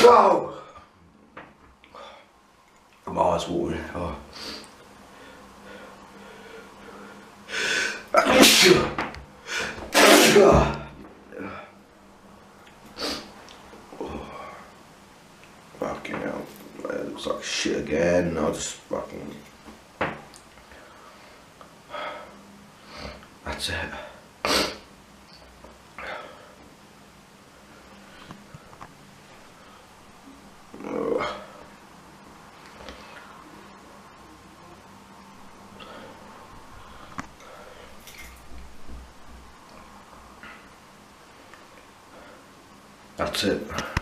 Whoa! My eyes watering. Oh. Fucking hell. It looks like shit again. I'll just fucking. That's it. That's it.